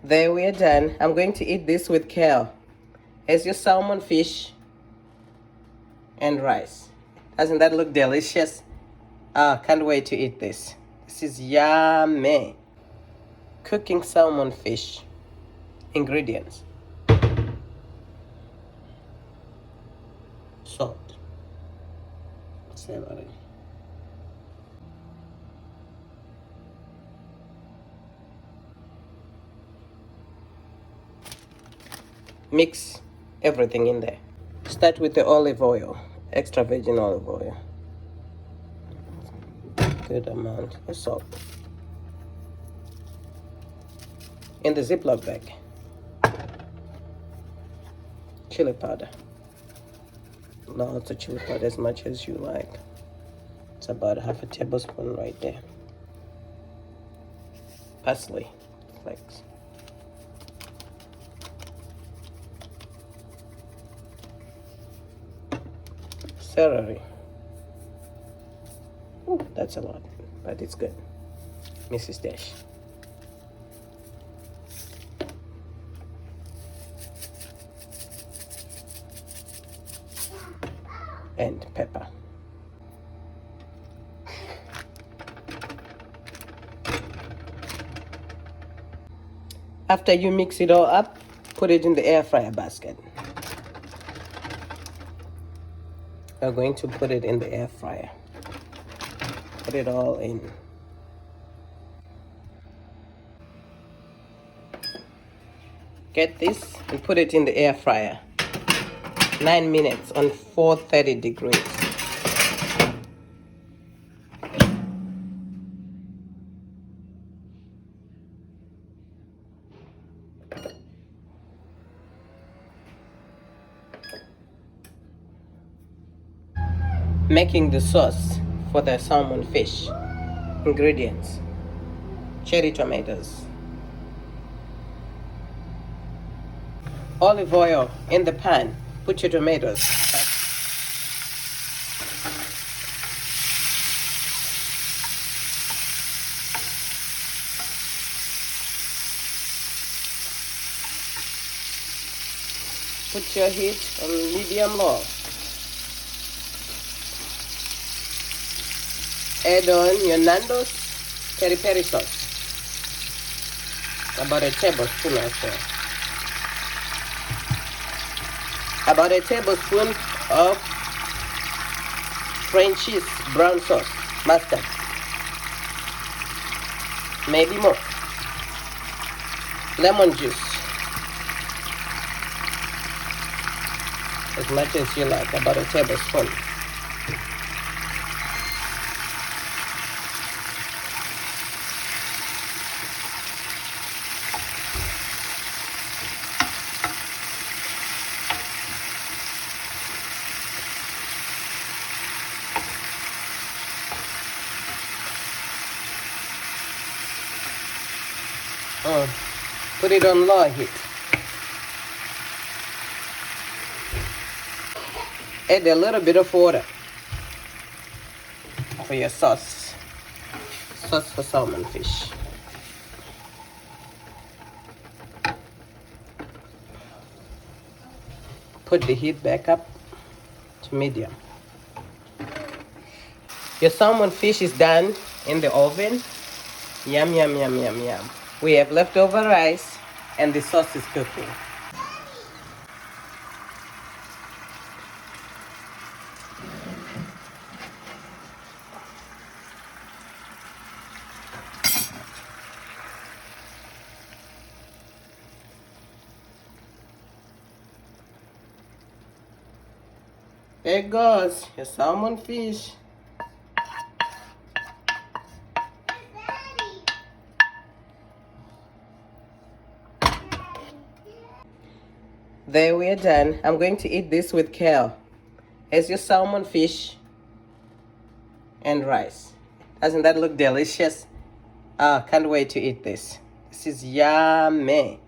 There, we're done. I'm going to eat this with kale. Here's your salmon, fish, and rice. Doesn't that look delicious? Can't wait to eat this. This is yummy. Cooking salmon fish. Ingredients: salt, celery, mix everything in there. Start with the olive oil, extra virgin olive oil. Good amount of salt. In the Ziploc bag, chili powder. Lots of chili powder, as much as you like. It's about half a tablespoon right there. Parsley flakes. Celery. Ooh, that's a lot, but it's good. Mrs. Dash. And pepper. After you mix it all up, put it in the air fryer basket. We're going to put it in the air fryer. Put it all in. Get this and put it in the air fryer. 9 minutes on 430 degrees. Making the sauce for the salmon fish. Ingredients: cherry tomatoes, olive oil in the pan. Put your tomatoes. Put your heat on medium low. Add on your Nando's peri peri sauce. About a tablespoon or so. About a tablespoon of French cheese brown sauce, mustard. Maybe more. Lemon juice. As much as you like, about a tablespoon. Put it on low heat. Add a little bit of water for your sauce. Sauce for salmon fish. Put the heat back up to medium. Your salmon fish is done in the oven. Yum, yum, yum, yum, yum. We have leftover rice and the sauce is cooking. There it goes, your salmon fish. There, we're done. I'm going to eat this with kale. Here's your salmon, fish, and rice. Doesn't that look delicious? Can't wait to eat this. This is yummy.